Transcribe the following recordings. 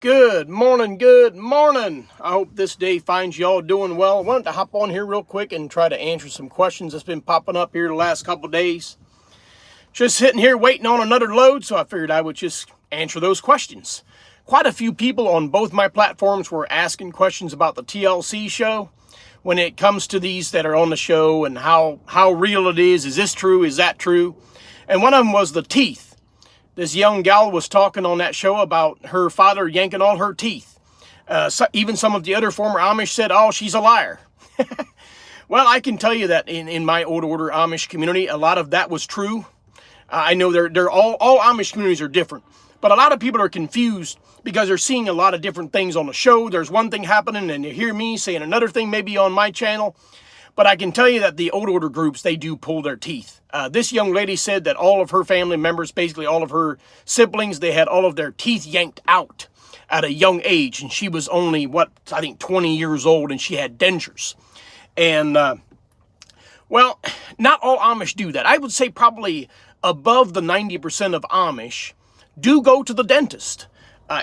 Good morning, good morning. I hope this day finds y'all doing well. I wanted to hop on here real quick and try to answer some questions that's been popping up here the last couple of days. Just sitting here waiting on another load, so I figured I would just answer those questions. Quite a few people on both my platforms were asking questions about the TLC show when it comes to these that are on the show and how real it is. Is this true? Is that true? And one of them was the teeth. This young gal was talking on that show about her father yanking all her teeth. Even some of the other former Amish said, oh, she's a liar. Well, I can tell you that in my old order Amish community, a lot of that was true. I know they're all Amish communities are different, but a lot of people are confused because they're seeing a lot of different things on the show. There's one thing happening and you hear me saying another thing maybe on my channel. But I can tell you that the old order groups, they do pull their teeth. This young lady said that all of her family members, basically all of her siblings, they had all of their teeth yanked out at a young age. And she was only, 20 years old, and she had dentures. And, well, not all Amish do that. I would say probably above the 90% of Amish do go to the dentist.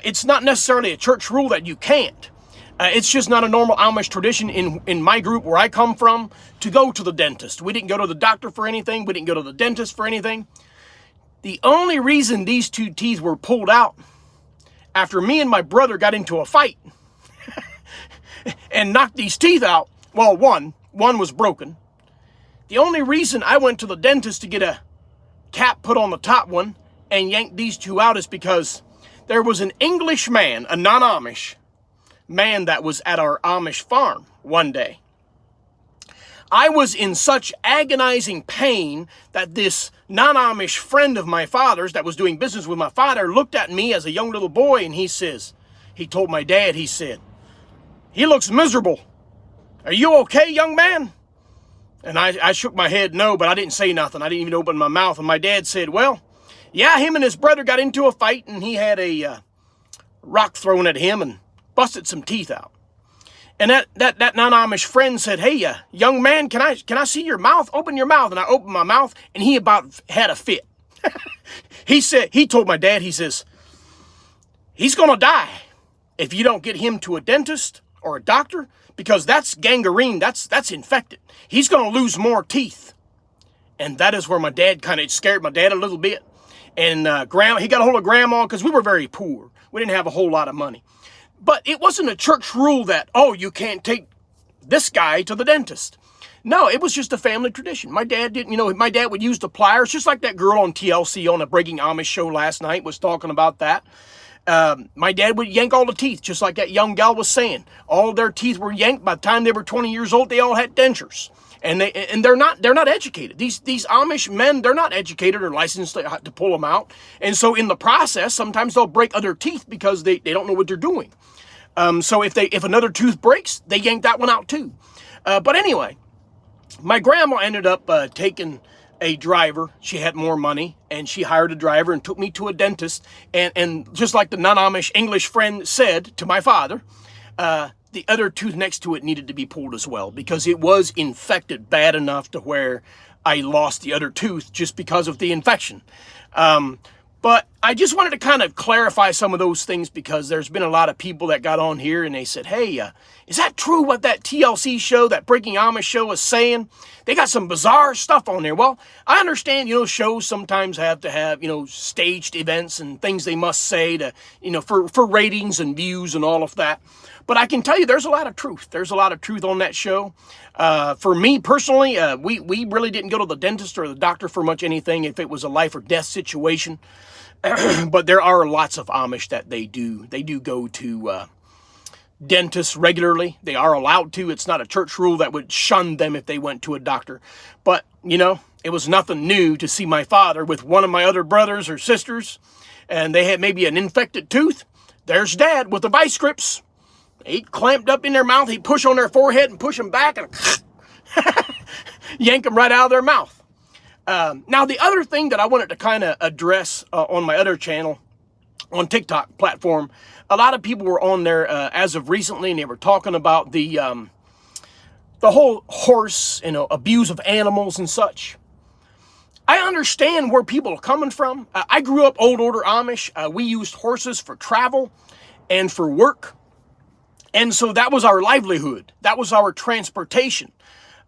It's not necessarily a church rule that you can't. It's just not a normal Amish tradition in my group where I come from to go to the dentist. We didn't go to the doctor for anything. We didn't go to the dentist for anything. The only reason these two teeth were pulled out after me and my brother got into a fight and knocked these teeth out, well, one was broken. The only reason I went to the dentist to get a cap put on the top one and yanked these two out is because there was an English man, a non-Amish man that was at our Amish farm one day. I was in such agonizing pain that this non-Amish friend of my father's that was doing business with my father looked at me as a young little boy and he told my dad, he said, "He looks miserable. Are you okay, young man?" And I shook my head no, but I didn't say nothing. I didn't even open my mouth. And my dad said, "Well, yeah, him and his brother got into a fight and he had a rock thrown at him and busted some teeth out." And that non-Amish friend said, "Hey, young man, can I see your mouth? Open your mouth." And I opened my mouth and he about had a fit. He told my dad, he says, "He's going to die if you don't get him to a dentist or a doctor because that's gangrene. That's infected. He's going to lose more teeth." And that is where my dad kind of scared my dad a little bit. And he got a hold of grandma because we were very poor. We didn't have a whole lot of money. But it wasn't a church rule that, oh, you can't take this guy to the dentist. No, it was just a family tradition. My dad didn't, my dad would use the pliers, just like that girl on TLC on a Breaking Amish show last night was talking about that. My dad would yank all the teeth, just like that young gal was saying. All of their teeth were yanked. By the time they were 20 years old, they all had dentures. And they're not educated. These Amish men, they're not educated or licensed to pull them out. And so in the process, sometimes they'll break other teeth because they don't know what they're doing. So if another tooth breaks, they yank that one out too. But anyway, my grandma ended up taking a driver. She had more money and she hired a driver and took me to a dentist. And just like the non-Amish English friend said to my father, the other tooth next to it needed to be pulled as well because it was infected bad enough to where I lost the other tooth just because of the infection. But I just wanted to kind of clarify some of those things because there's been a lot of people that got on here and they said, "Hey, is that true what that TLC show, that Breaking Amish show is saying? They got some bizarre stuff on there." Well, I understand, shows sometimes have to have, staged events and things they must say to, for ratings and views and all of that. But I can tell you there's a lot of truth. There's a lot of truth on that show. For me personally, we really didn't go to the dentist or the doctor for much anything if it was a life or death situation. But there are lots of Amish that they do go to dentists regularly. They are allowed to. It's not a church rule that would shun them if they went to a doctor. But, it was nothing new to see my father with one of my other brothers or sisters, and they had maybe an infected tooth. There's Dad with the vice grips. He'd clamped up in their mouth. He'd push on their forehead and push them back and yank them right out of their mouth. Now, the other thing that I wanted to kind of address on my other channel, on TikTok platform, a lot of people were on there as of recently, and they were talking about the whole horse, abuse of animals and such. I understand where people are coming from. I grew up old order Amish. We used horses for travel. and for work. And so that was our livelihood. That was our transportation.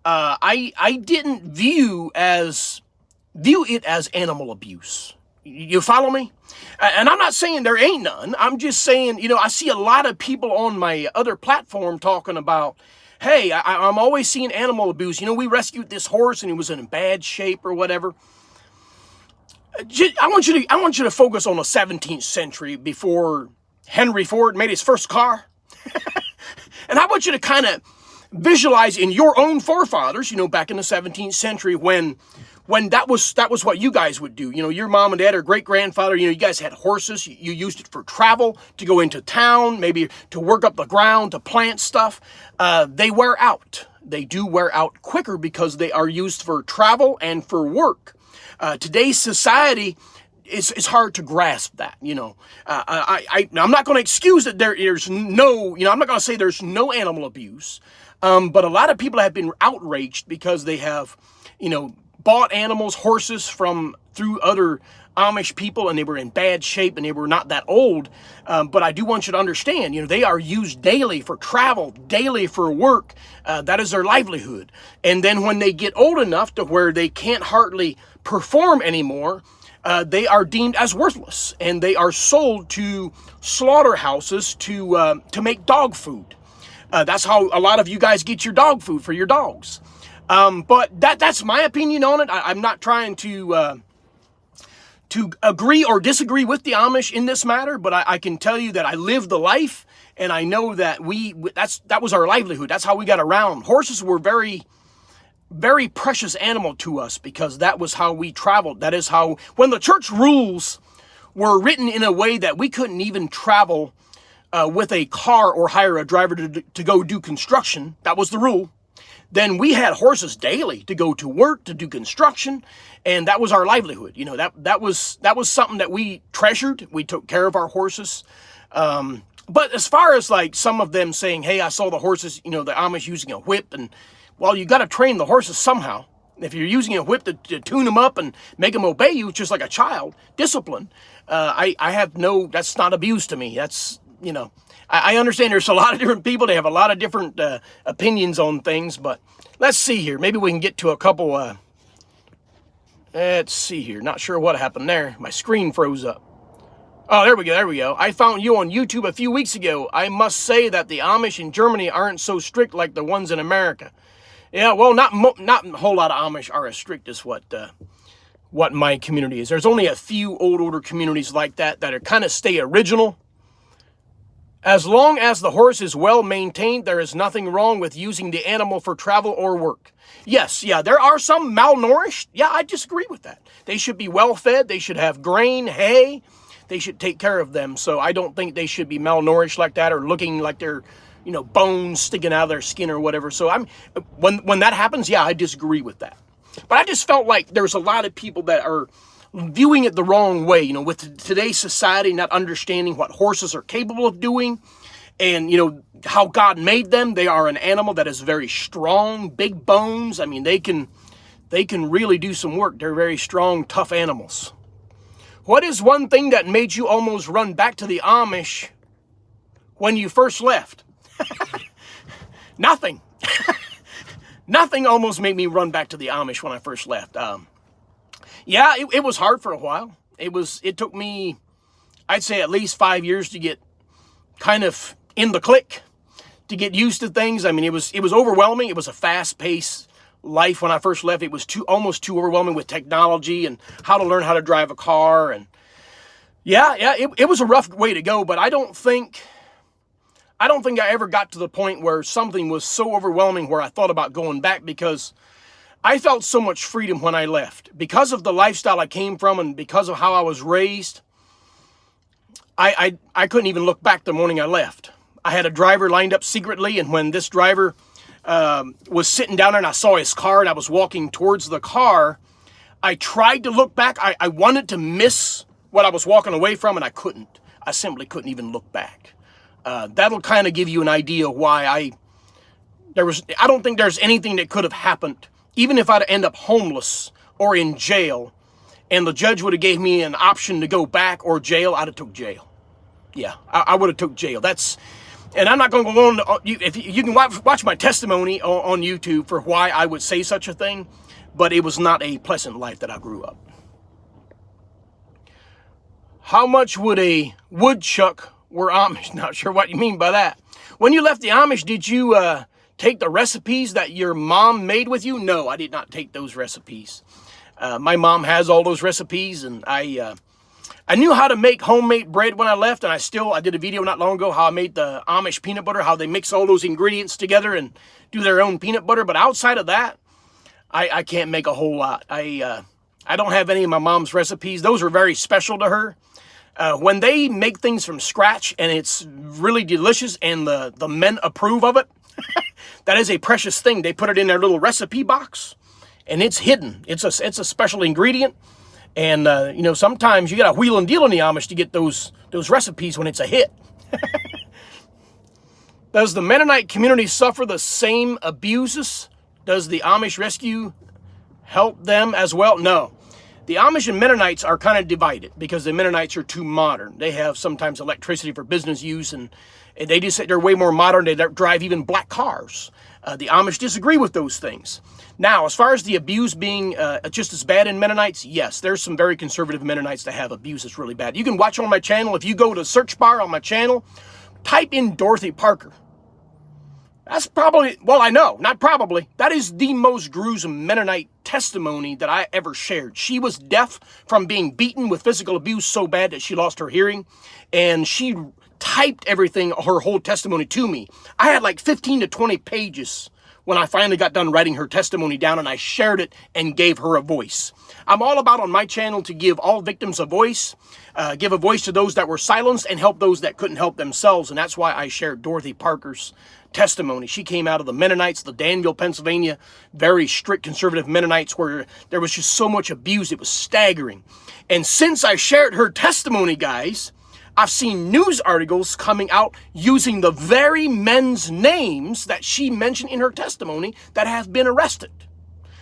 I didn't view it as animal abuse. You follow me? And I'm not saying there ain't none. I'm just saying, I see a lot of people on my other platform talking about, hey, I'm always seeing animal abuse. We rescued this horse and he was in bad shape or whatever. I want you to focus on the 17th century before Henry Ford made his first car. And I want you to kind of visualize in your own forefathers, back in the 17th century when that was what you guys would do. Your mom and dad or great grandfather, you guys had horses. You used it for travel, to go into town, maybe to work up the ground, to plant stuff. They wear out. They do wear out quicker because they are used for travel and for work. Today's society, it's hard to grasp that, I'm not going to excuse that there's no, I'm not going to say there's no animal abuse, but a lot of people have been outraged because they have, bought animals, horses through other Amish people, and they were in bad shape and they were not that old. But I do want you to understand, they are used daily for travel, daily for work. That is their livelihood. And then when they get old enough to where they can't hardly perform anymore, they are deemed as worthless, and they are sold to slaughterhouses to make dog food. That's how a lot of you guys get your dog food for your dogs. But that's my opinion on it. I'm not trying to agree or disagree with the Amish in this matter, but I can tell you that I lived the life, and I know that that was our livelihood. That's how we got around. Horses were very, very precious animal to us because that was how we traveled. That is how, when the church rules were written in a way that we couldn't even travel with a car or hire a driver to go do construction, that was the rule. Then we had horses daily to go to work, to do construction, and that was our livelihood. That was something that we treasured. We took care of our horses. But as far as like some of them saying, hey, I saw the horses, the Amish using a whip, and well, you got to train the horses somehow. If you're using a whip to tune them up and make them obey you, just like a child, discipline, that's not abuse to me. That's, I understand there's a lot of different people. They have a lot of different opinions on things, but let's see here. Maybe we can get to a couple, let's see here. Not sure what happened there. My screen froze up. Oh, there we go. I found you on YouTube a few weeks ago. I must say that the Amish in Germany aren't so strict like the ones in America. Yeah, well, not a whole lot of Amish are as strict as what my community is. There's only a few older communities like that are kind of stay original. As long as the horse is well maintained, there is nothing wrong with using the animal for travel or work. Yes, there are some malnourished. Yeah, I disagree with that. They should be well fed. They should have grain, hay. They should take care of them. So I don't think they should be malnourished like that or looking like they're, bones sticking out of their skin or whatever. So when that happens, I disagree with that. But I just felt like there's a lot of people that are viewing it the wrong way, with today's society not understanding what horses are capable of doing and, how God made them. They are an animal that is very strong, big bones. I mean, they can really do some work. They're very strong, tough animals. What is one thing that made you almost run back to the Amish when you first left? Nothing. Nothing almost made me run back to the Amish when I first left. It was hard for a while. It took me, I'd say at least 5 years to get kind of in the clique, to get used to things. I mean, it was overwhelming. It was a fast-paced life when I first left. It was almost too overwhelming with technology and how to learn how to drive a car. And it was a rough way to go, but I don't think I ever got to the point where something was so overwhelming where I thought about going back, because I felt so much freedom when I left. Because of the lifestyle I came from and because of how I was raised, I couldn't even look back the morning I left. I had a driver lined up secretly, and when this driver was sitting down there and I saw his car and I was walking towards the car, I tried to look back. I wanted to miss what I was walking away from, and I couldn't. I simply couldn't even look back. That'll kind of give you an idea why I don't think there's anything that could have happened, even if I'd end up homeless or in jail, and the judge would have gave me an option to go back or jail, I'd have took jail. yeah, I would have took jail. And I'm not going to go on. If you can watch my testimony on YouTube for why I would say such a thing, but it was not a pleasant life that I grew up. How much would a woodchuck were Amish? Not sure what you mean by that. When you left the Amish, did you take the recipes that your mom made with you? No, I did not take those recipes. My mom has all those recipes, and I knew how to make homemade bread when I left, and I did a video not long ago how I made the Amish peanut butter, how they mix all those ingredients together and do their own peanut butter. But outside of that, I can't make a whole lot. I don't have any of my mom's recipes. Those are very special to her. When they make things from scratch and it's really delicious and the men approve of it, that is a precious thing. They put it in their little recipe box, and it's hidden. It's a special ingredient. And, sometimes you got to wheel and deal in the Amish to get those recipes when it's a hit. Does the Mennonite community suffer the same abuses? Does the Amish rescue help them as well? No. The Amish and Mennonites are kind of divided because the Mennonites are too modern. They have sometimes electricity for business use, and they just say they're way more modern. They drive even black cars. The Amish disagree with those things. Now, as far as the abuse being just as bad in Mennonites, yes, there's some very conservative Mennonites that have abuse that's really bad. You can watch on my channel. If you go to the search bar on my channel, type in Dorothy Parker. That's probably, well, I know, not probably. That is the most gruesome Mennonite testimony that I ever shared. She was deaf from being beaten with physical abuse so bad that she lost her hearing, and she typed everything, her whole testimony to me. I had like 15 to 20 pages when I finally got done writing her testimony down, and I shared it and gave her a voice. I'm all about on my channel to give all victims a voice, give a voice to those that were silenced, and help those that couldn't help themselves. And that's why I shared Dorothy Parker's testimony. She came out of the Mennonites, the Danville, Pennsylvania, very strict conservative Mennonites, where there was just so much abuse. It was staggering. And since I shared her testimony, guys, I've seen news articles coming out using the very men's names that she mentioned in her testimony that have been arrested.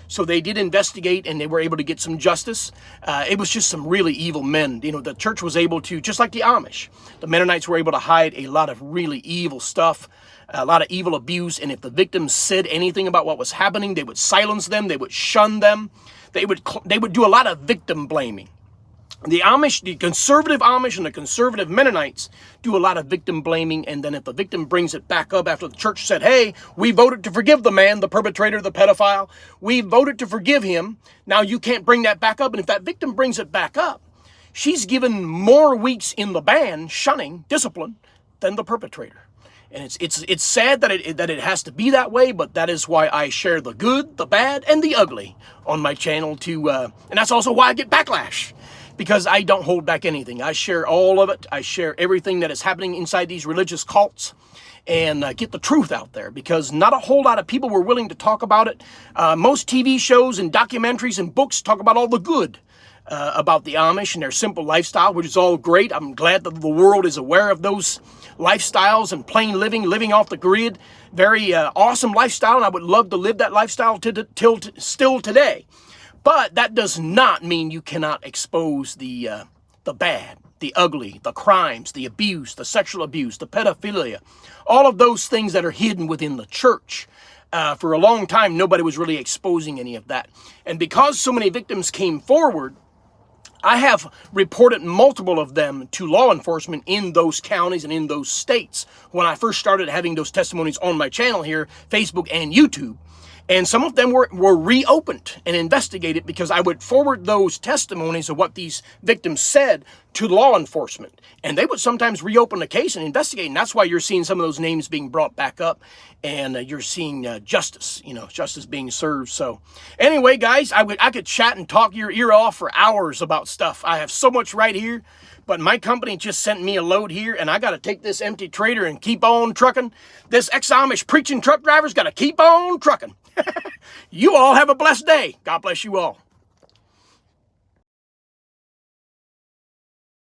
So they did investigate, and they were able to get some justice. It was just some really evil men. The church was able to, just like the Amish, the Mennonites were able to hide a lot of really evil stuff, a lot of evil abuse. And if the victims said anything about what was happening, they would silence them. They would shun them. They would do a lot of victim blaming. The Amish, the conservative Amish and the conservative Mennonites do a lot of victim blaming, and then if the victim brings it back up after the church said, hey, we voted to forgive the man, the perpetrator, the pedophile, we voted to forgive him, now you can't bring that back up. And if that victim brings it back up, she's given more weeks in the ban, shunning, discipline, than the perpetrator. And it's sad that it has to be that way, but that is why I share the good, the bad, and the ugly on my channel and that's also why I get backlash. Because I don't hold back anything. I share all of it. I share everything that is happening inside these religious cults and get the truth out there, because not a whole lot of people were willing to talk about it. Most TV shows and documentaries and books talk about all the good about the Amish and their simple lifestyle, which is all great. I'm glad that the world is aware of those lifestyles and plain living off the grid. Very awesome lifestyle, and I would love to live that lifestyle still today. But that does not mean you cannot expose the bad, the ugly, the crimes, the abuse, the sexual abuse, the pedophilia, all of those things that are hidden within the church. For a long time, nobody was really exposing any of that. And because so many victims came forward, I have reported multiple of them to law enforcement in those counties and in those states when I first started having those testimonies on my channel here, Facebook and YouTube. And some of them were reopened and investigated because I would forward those testimonies of what these victims said to law enforcement. And they would sometimes reopen the case and investigate. And that's why you're seeing some of those names being brought back up. And you're seeing justice being served. So anyway, guys, I could chat and talk your ear off for hours about stuff. I have so much right here. But my company just sent me a load here, and I got to take this empty trailer and keep on trucking. This ex-Amish preaching truck driver's got to keep on trucking. You all have a blessed day. God bless you all.